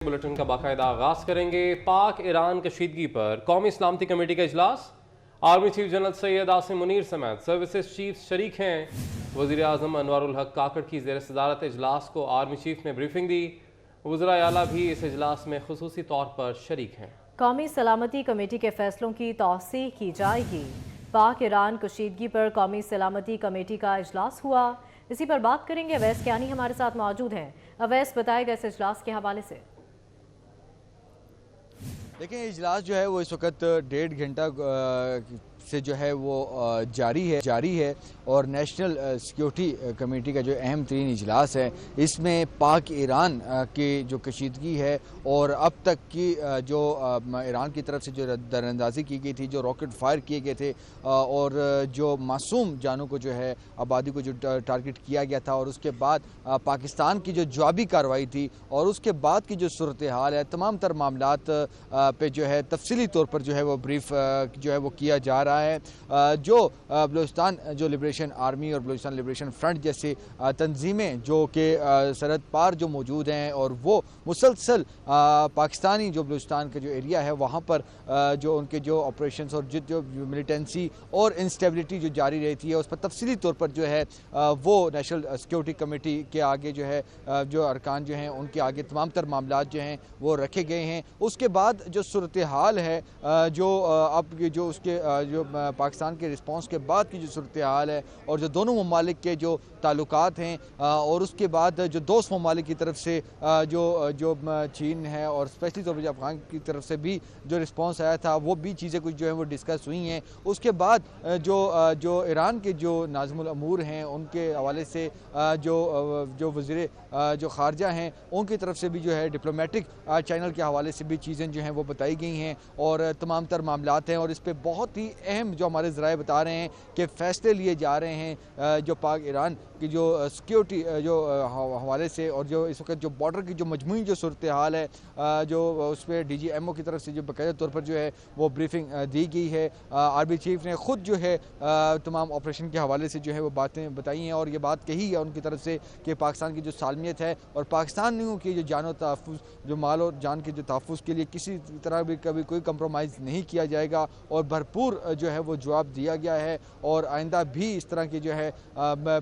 Bulletin का बाकायदा आगाज करेंगे। पाक ईरान कशीदगी पर कौमी सलामती कमेटी का इजलास। Army chief general Syed Asim Munir समेत सर्विसेज चीफ शरीक हैं। वज़ीर आज़म अनवारुल हक काकड़ की ज़ेर सदारत इजलास को आर्मी चीफ ने ब्रीफिंग दी। वज़राए आला भी इस इजलास में खुसूसी तौर पर शरीक हैं। कौमी सलामती कमेटी के फैसलों की तौसीह की जाएगी। पाक ईरान कशीदगी पर कौमी सलामती कमेटी का इजलास हुआ। इसी पर बात करेंगे। अवैस कियानी हमारे साथ मौजूद हैं। अवैस, बताएगा इस इजलास के हवाले से। देखिए, इजलास जो है वो इस वक्त 1.5 घंटा से जो है वो जारी है और नेशनल सिक्योरिटी कमेटी का जो अहम तरीन इजलास है, इसमें पाक ईरान की जो कशीदगी है और अब तक की जो ईरान की तरफ से जो दरअंदाजी की गई थी, जो रॉकेट फायर किए गए थे और जो मासूम जानों को जो है आबादी को जो टारगेट किया गया था, और उसके बाद पाकिस्तान की जो जवाबी कार्रवाई थी और उसके बाद की जो सूरत हाल है, तमाम तर मामलात पे जो है तफसीली तौर पर जो है वो ब्रीफ जो है वो किया जा रहा है। जो बलूचिस्तान जो लिबरेशन आर्मी और बलूचिस्तान लिबरेशन फ्रंट जैसी तंजीमें जो कि सरहद पार जो मौजूद हैं और वो मुसलसल पाकिस्तानी जो बलूचिस्तान का जो एरिया है वहाँ पर जो उनके जो ऑपरेशंस और जो मिलिटेंसी और इंस्टेबिलिटी जो जारी रहती है, उस पर तफसीली तौर पर जो है वो नेशनल सिक्योरिटी कमेटी के आगे जो है जो अरकान जो हैं उनके आगे तमाम तर मामलात जो हैं वो रखे गए हैं। उसके बाद जो सूरत हाल है, जो अब जो उसके जो पाकिस्तान के रिस्पांस के बाद की जो सूरत हाल है और जो दोनों ममालिक के जो ताल्लुकात हैं और उसके बाद जो दोस्त ममालिक की तरफ से जो चीन है और स्पेशली तौर पर अफगान की तरफ से भी जो रिस्पांस आया था, वो भी चीज़ें कुछ जो है वो डिस्कस हुई हैं। उसके बाद जो ईरान के जो नाज़िमुल अमूर हैं उनके हवाले से जो वज़ीर जो ख़ारजा हैं उनकी तरफ से भी जो है डिप्लोमेटिक चैनल के हवाले से भी चीज़ें जो हैं वो बताई गई हैं और तमाम तर मामलात हैं। और इस पर बहुत ही अहम जो हमारे ज़राए बता रहे हैं कि फ़ैसले लिए जा रहे हैं जो पाक ईरान की जो सिक्योरिटी जो हवाले से, और जो इस वक्त जो बॉर्डर की जो मजमूई जो सूरत हाल है, जो उस पर DGMO की तरफ से जो बाकायदा तौर पर जो है वो ब्रीफिंग दी गई है। आर्मी चीफ ने ख़ुद जो है तमाम ऑपरेशन के हवाले से जो है वो बातें बताई हैं और ये बात कही है उनकी तरफ से कि पाकिस्तान की जो सालमियत है और पाकिस्तानियों की जो जान तहफ़्फ़ुज़, जो माल और जान के जो तहफ़्फ़ुज़ के लिए किसी तरह भी कभी कोई कंप्रोमाइज़ नहीं किया जाएगा और भरपूर जो है वो जवाब दिया गया है। और आइंदा भी इस तरह की जो है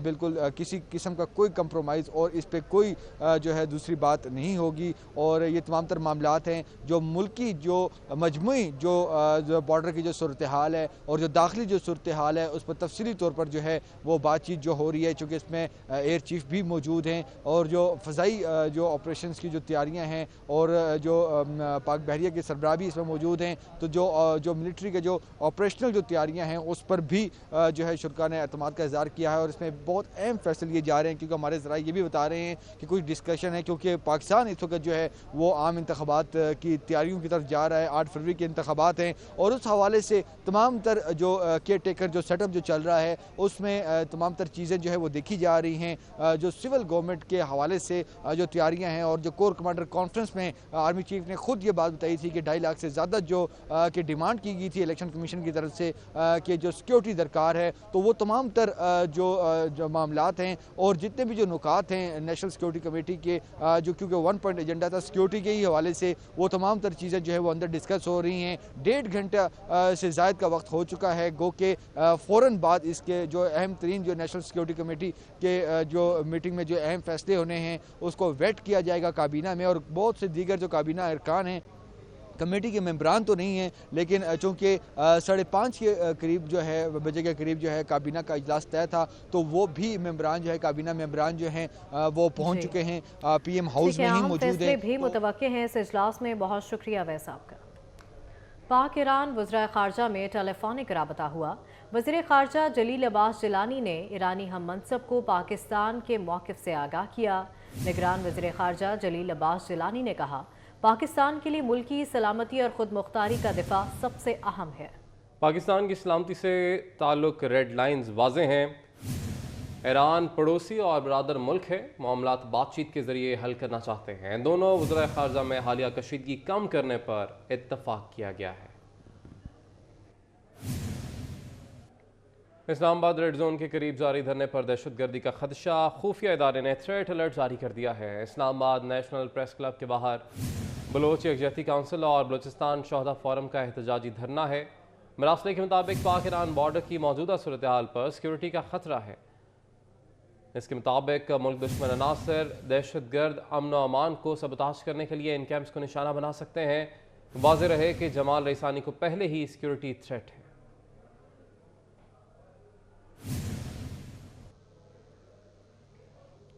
बिल्कुल किसी किस्म का कोई कंप्रोमाइज़ और इस पर कोई जो है दूसरी बात नहीं होगी। और ये तमाम तर मामलात हैं जो मुल्की जो मजमूई जो बॉर्डर की जो सूरत हाल है और जो दाखिली जो सूरत हाल है, उस पर तफसीली तौर पर जो है वो बातचीत जो हो रही है, चूँकि इसमें एयर चीफ भी मौजूद हैं और जो फ़ज़ाई जो ऑपरेशंस की जो तैयारियाँ हैं और जो पाक बहरिया के सरबराह भी इसमें मौजूद हैं, तो जो मिलिट्री के जो ऑपरेशनल जो तैयारियाँ हैं उस पर भी जो है शुरा ने एतमाद का इज़हार किया है। और इसमें बहुत अहम फैसले लिए जा रहे हैं, क्योंकि हमारे ज़राए ये भी बता रहे हैं कि कुछ डिस्कशन है, क्योंकि पाकिस्तान इस वक्त जो है वो आम इंतखाबात की तैयारियों की तरफ जा रहा है। 8 फरवरी के इंतखाबात हैं और उस हवाले से तमाम तर जो केयर टेकर जो सेटअप जो चल रहा है उसमें तमाम तर चीज़ें जो है वो देखी जा रही हैं। जो सिविल गवर्नमेंट के हवाले से जो तैयारियाँ हैं और जो कोर कमांडर कॉन्फ्रेंस में आर्मी चीफ ने खुद ये बात बताई थी कि 2.5 लाख से ज़्यादा जो कि डिमांड की गई थी इलेक्शन कमीशन की तरफ से कि जो सिक्योरिटी दरकार है, तो वो तमाम तर जो मामलात हैं और जितने भी जो नुकात हैं नेशनल सिक्योरिटी कमेटी के जो क्योंकि 1 पॉइंट एजेंडा था सिक्योरिटी के ही हवाले से, वो तमाम तर चीज़ें जो है वो अंदर डिस्कस हो रही हैं। 1.5 घंटा से ज़ायद का वक्त हो चुका है, गो के फ़ौरन बाद इसके जो अहम तरीन जो नेशनल सिक्योरिटी कमेटी के जो मीटिंग में जो अहम फैसले होने हैं उसको वेट किया जाएगा काबीना में। और बहुत से दीगर जो काबीना अरकान हैं, कमेटी के मेंबरान तो नहीं हैं, लेकिन चूँकि 5:30 के करीब जो है बजे के करीब जो है काबीना का इजलास तय था, तो वो भी मेंबरान जो है काबीना मेंबरान जो हैं वो पहुँच चुके हैं, PM हाउस में ही मौजूद हैं। भी मुतवक्के हैं इस इजलास में। बहुत शुक्रिया वैसा आपका। पाक ईरान वज़ीर ख़ारजा में टेलीफोनिक राबता हुआ। वज़ीर ख़ारजा जलील अब्बास जिलानी ने ईरानी हम मनसब को पाकिस्तान के मौक़िफ़ से आगाह किया। निगरान वज़ीर ख़ारजा जलील अब्बास जिलानी ने कहा, पाकिस्तान के लिए मुल्की सलामती और खुद मुख्तारी का दिफा सबसे अहम है। पाकिस्तान की सलामती से ताल्लुक रेड लाइन्स वाज़े हैं। ईरान पड़ोसी और बरादर मुल्क है, मामलात बातचीत के ज़रिए हल करना चाहते हैं। दोनों वज़ीर ख़ारजा में हालिया कशीदगी कम करने पर इत्तफ़ाक़ किया गया है। اسلام آباد ریڈ زون کے قریب جاری دھرنے پر دہشت گردی کا خدشہ، خفیہ ادارے نے تھریٹ الرٹ جاری کر دیا ہے۔ اسلام آباد نیشنل پریس کلب کے باہر بلوچ یکجہتی کونسل اور بلوچستان شہداء فورم کا احتجاجی دھرنا ہے۔ مراسلے کے مطابق پاک ایران بارڈر کی موجودہ صورتحال پر سیکیورٹی کا خطرہ ہے۔ اس کے مطابق ملک دشمن عناصر دہشت گرد امن و امان کو سبوتاژ کرنے کے لیے ان کیمپس کو نشانہ بنا سکتے ہیں۔ واضح رہے کہ جمال ریسانی کو پہلے ہی سیکیورٹی تھریٹ ہے۔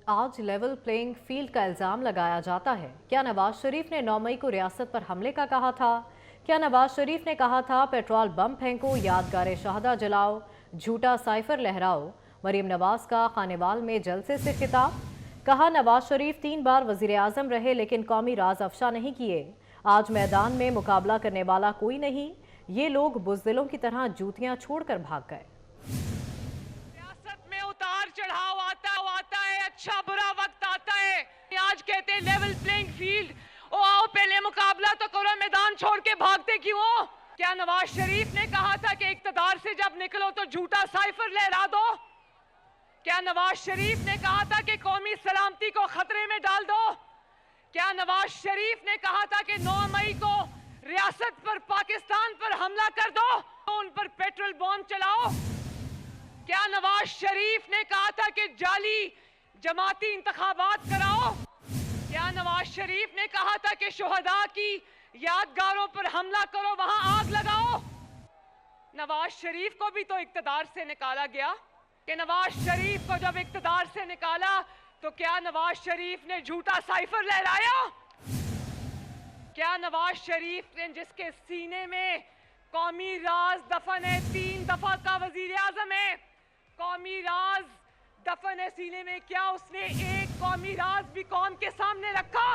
آج لیول پلینگ فیلڈ کا الزام لگایا جاتا ہے۔ کیا نواز شریف نے 9 مئی کو ریاست پر حملے کا کہا تھا؟ کیا نواز شریف نے کہا تھا پیٹرول بم پھینکو، یادگار شہداء جلاؤ، جھوٹا سائفر لہراؤ؟ مریم نواز کا خانیوال میں جلسے سے خطاب، کہا نواز شریف 3 بار وزیر اعظم رہے لیکن قومی راز افشا نہیں کیے۔ آج میدان میں مقابلہ کرنے والا کوئی نہیں، یہ لوگ بزدلوں کی طرح جوتیاں چھوڑ کر بھاگ گئے۔ ریاست میں اتار چڑھاؤ آتا ہے، اچھا برا وقت آتا ہے۔ آج کہتے ہیں لیول پلینگ فیلڈ، آؤ پہلے مقابلہ تو کرو، میدان چھوڑ کے بھاگتے کیوں ہو؟ کیا نواز شریف نے کہا تھا کہ اقتدار سے جب نکلو تو جھوٹا سائفر لہرا دو؟ کیا نواز شریف نے کہا تھا کہ قومی سلامتی کو خطرے میں ڈال دو؟ کیا نواز شریف نے کہا تھا کہ 9 مئی کو ریاست پر پاکستان پر حملہ کر دو، ان پر پیٹرول بم چلاؤ؟ کیا نواز شریف نے کہا تھا کہ جعلی جماعتی انتخابات کراؤ؟ کیا نواز شریف نے کہا تھا کہ شہداء کی یادگاروں پر حملہ کرو، وہاں آگ لگاؤ؟ نواز شریف کو بھی تو اقتدار سے نکالا گیا، کہ نواز شریف کو جب اقتدار سے نکالا تو کیا نواز شریف نے جھوٹا سائفر لہرایا؟ کیا نواز شریف نے جس کے سینے میں قومی راز دفن ہے، 3 دفعہ کا وزیر اعظم ہے، قومی راز دفن ہے سینے میں، کیا اس نے ایک قومی راز بھی قوم کے سامنے رکھا؟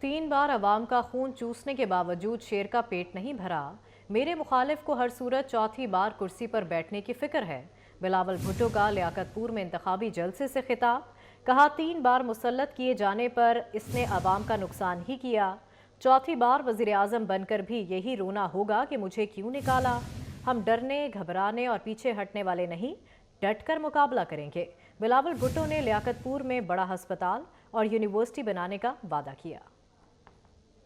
3 بار عوام کا خون چوسنے کے باوجود شیر کا پیٹ نہیں بھرا، میرے مخالف کو ہر صورت 4تھی بار کرسی پر بیٹھنے کی فکر ہے۔ بلاول بھٹو کا لیاقت پور میں انتخابی جلسے سے خطاب، کہا 3 بار مسلط کیے جانے پر اس نے عوام کا نقصان ہی کیا، 4تھی بار وزیر اعظم بن کر بھی یہی رونا ہوگا کہ مجھے کیوں نکالا۔ ہم ڈرنے، گھبرانے اور پیچھے ہٹنے والے نہیں، ڈٹ کر مقابلہ کریں گے۔ بلاول بھٹو نے لیاقت پور میں بڑا ہسپتال اور یونیورسٹی بنانے کا وعدہ کیا۔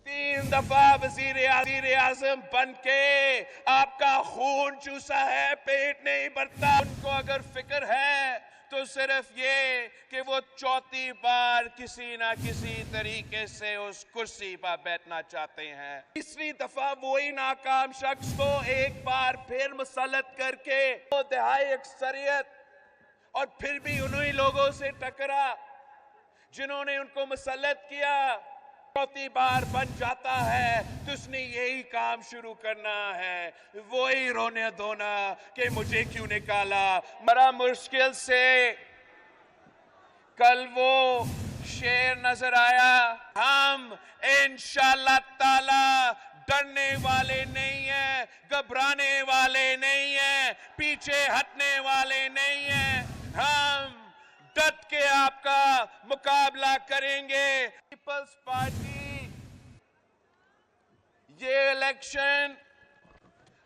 3 دفعہ وزیر اعظم بن کے آپ کا خون چوسا ہے، پیٹ نہیں بھرتا۔ ان کو اگر فکر ہے تو صرف یہ کہ وہ 4تھی بار کسی نہ کسی طریقے سے اس کرسی پر بیٹھنا چاہتے ہیں۔ 3ری دفعہ وہی ناکام شخص کو ایک بار پھر مسلط کر کے وہ دہائی اکثریت اور پھر بھی انہی لوگوں سے ٹکرا جنہوں نے ان کو مسلط کیا، 4تھی بار بن جاتا ہے تو اس نے یہی کام شروع کرنا ہے، وہی رونے دھونا کہ مجھے کیوں نکالا۔ بڑا مشکل سے کل وہ شعر نظر آیا، ہم انشاءاللہ تعالی ڈرنے والے نہیں ہیں، گھبرانے والے نہیں ہیں، پیچھے ہٹنے والے نہیں ہیں، ہم ڈٹ کے آپ کا مقابلہ کریں گے۔ پیپلز پارٹی یہ الیکشن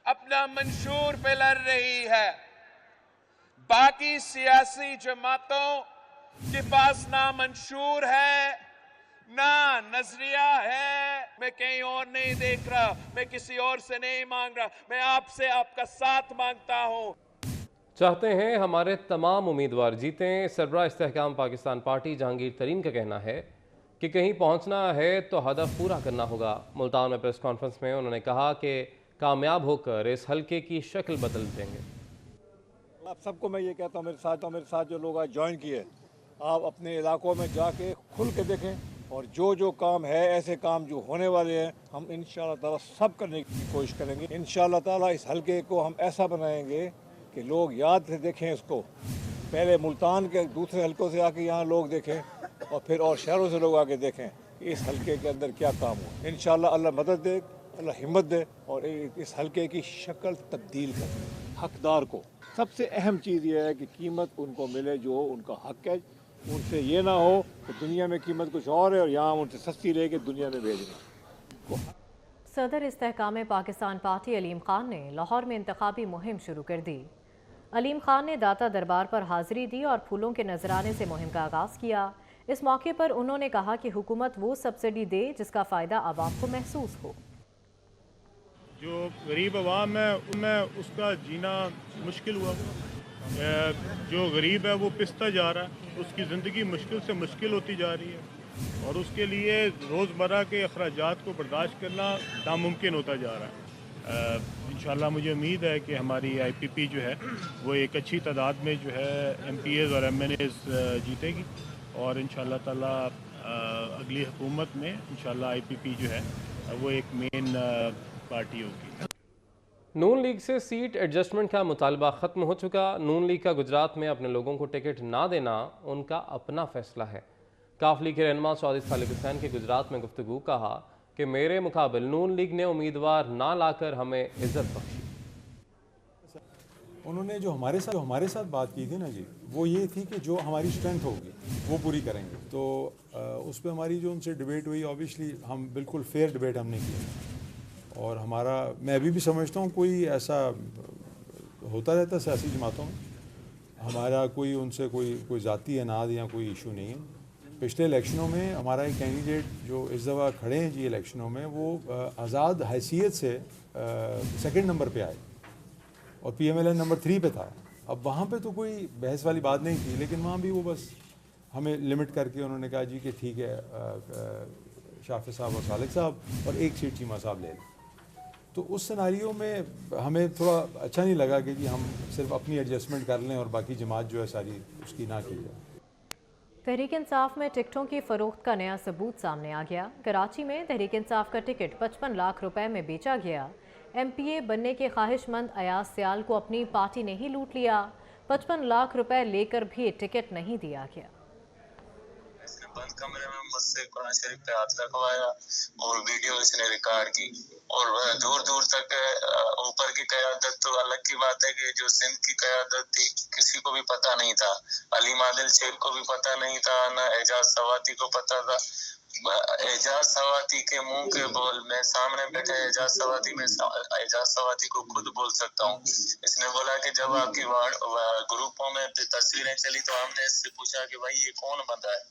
اپنا منشور پہ لڑ رہی ہے، باقی سیاسی جماعتوں کے پاس نہ منشور ہے نہ نظریہ ہے۔ میں کہیں اور نہیں دیکھ رہا، میں کسی اور سے نہیں مانگ رہا، میں آپ سے آپ کا ساتھ مانگتا ہوں۔ چاہتے ہیں ہمارے تمام امیدوار جیتیں۔ سربراہ استحکام پاکستان پارٹی جہانگیر ترین کا کہنا ہے کہ کہیں پہنچنا ہے تو ہدف پورا کرنا ہوگا۔ ملتان میں پریس کانفرنس میں انہوں نے کہا کہ کامیاب ہو کر اس حلقے کی شکل بدل دیں گے۔ آپ سب کو میں یہ کہتا ہوں، میرے ساتھ جو لوگ آج جوائن کیے، آپ اپنے علاقوں میں جا کے کھل کے دیکھیں، اور جو کام ہے، ایسے کام جو ہونے والے ہیں، ہم انشاءاللہ تعالیٰ سب کرنے کی کوشش کریں گے۔ انشاءاللہ تعالیٰ اس حلقے کو ہم ایسا بنائیں گے کہ لوگ یاد سے دیکھیں اس کو، پہلے ملتان کے دوسرے حلقوں سے آ کے یہاں لوگ دیکھیں اور پھر اور شہروں سے لوگ آ کے دیکھیں کہ اس حلقے کے اندر کیا کام ہو۔ انشاءاللہ اللہ مدد دے، اللہ ہمت دے اور اس حلقے کی شکل تبدیل کر حقدار کو۔ سب سے اہم چیز یہ ہے کہ قیمت ان کو ملے جو ان کا حق ہے، ان سے یہ نہ ہو کہ دنیا میں قیمت کچھ اور ہے اور یہاں ان سے سستی لے کے دنیا میں بھیجنا۔ صدر استحکام پاکستان پارٹی علیم خان نے لاہور میں انتخابی مہم شروع کر دی۔ अलीम खान ने दाता दरबार पर हाजिरी दी और फूलों के नजराने से मुहिम का आगाज़ किया। इस मौके पर उन्होंने कहा कि हुकूमत वो सब्सिडी दे जिसका फ़ायदा आवाम को महसूस हो। जो गरीब आवाम है उनमें उसका जीना मुश्किल हुआ, जो गरीब है वो पिसता जा रहा है, उसकी ज़िंदगी मुश्किल से मुश्किल होती जा रही है और उसके लिए रोज़मर्रा के अखराजात को बर्दाश्त करना नामुमकिन होता जा रहा है। इंशाल्लाह मुझे उम्मीद है कि हमारी IPP जो है वो एक अच्छी तादाद में जो है MPAs और MNAs जीतेगी और इंशाल्लाह ताला अगली हुकूमत में इंशाल्लाह IPP जो है वो एक मेन पार्टी होगी। नून लीग से सीट एडजस्टमेंट का मुतालबा ख़त्म हो चुका। नून लीग का गुजरात में अपने लोगों को टिकट ना देना उनका अपना फैसला है। काफ लीग के रहनुमा चौधरी खालिद हुसैन के गुजरात में गुफ्तगू कहा कि मेरे मुकाबिल नून लीग ने उम्मीदवार ना लाकर हमें इज्जत बख्शी। उन्होंने जो हमारे साथ बात की थी ना जी, वो ये थी कि जो हमारी स्ट्रेंथ होगी वो पूरी करेंगे। तो उस पर हमारी जो उनसे डिबेट हुई, ऑब्वियसली हम बिल्कुल फेयर डिबेट हमने की और हमारा, मैं अभी भी समझता हूँ कोई ऐसा होता रहता सियासी जमातों में, हमारा कोई उनसे कोई ज़ाती अनाद या कोई इशू नहीं है। पिछले इलेक्शनों में हमारा एक कैंडिडेट जो इस दफ़ा खड़े हैं जी इलेक्शनों में, वो आज़ाद हैसियत से सेकंड नंबर पे आए और PMLN नंबर 3 पे था। अब वहाँ पे तो कोई बहस वाली बात नहीं थी, लेकिन वहाँ भी वो बस हमें लिमिट करके उन्होंने कहा जी कि ठीक है शाफे साहब और सालिक साहब और एक सीट चीमा साहब ले लें। तो उस सिनारियो में हमें थोड़ा अच्छा नहीं लगा कि जी हम सिर्फ अपनी एडजस्टमेंट कर लें और बाकी जमात जो है सारी उसकी ना की जाए। तहरीक इंसाफ में टिकटों की फरोख्त का नया सबूत सामने आ गया। कराची में तहरीक इंसाफ का टिकट 55 लाख रुपए में बेचा गया। MPA बनने के ख्वाहिशमंद अयाज सियाल को अपनी पार्टी ने ही लूट लिया। 55 लाख रुपए लेकर भी टिकट नहीं दिया गया। इसने बंद कमरे में मुझसे कुरान शरीफ पे हाथ रखवाया और वीडियो इसने रिकॉर्ड की और दूर दूर तक ऊपर की क़यादत तो अलग की बात है कि जो सिंध की क़यादत थी किसी को भी पता नहीं था। अलीम आदिल शेख को भी पता नहीं था, ना एजाज सवाती को पता था। एजाज सवाती के मुंह के बोल, मैं सामने बैठे एजाज सवाती में एजाज सवाती को खुद बोल सकता हूँ। इसने बोला कि जब आपकी ग्रुपों में तस्वीरें चली तो हमने इससे पूछा कि भाई ये कौन बंदा है,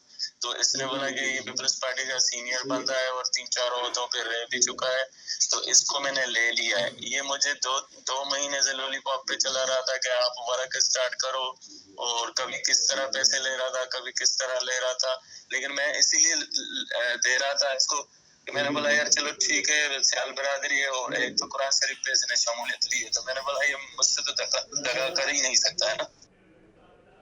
तो इसने बोला कि ये पीपल्स पार्टी का सीनियर बंदा है और 3-4 ओहदों पे रह भी चुका है, तो इसको मैंने ले लिया है। ये मुझे दो महीने से लॉलीपॉप पे चला रहा था कि आप वर्क स्टार्ट करो और कभी किस तरह पैसे ले रहा था, कभी किस तरह ले रहा था, लेकिन मैं इसीलिए दे रहा था इसको कि मैंने बोला यार चलो ठीक है सियाल बरादरी है और एक तो कुरान शरीफ पे इसने शमूलियत ली है, तो मैंने बोला ये मुझसे तो दगा कर ही नहीं सकता है ना।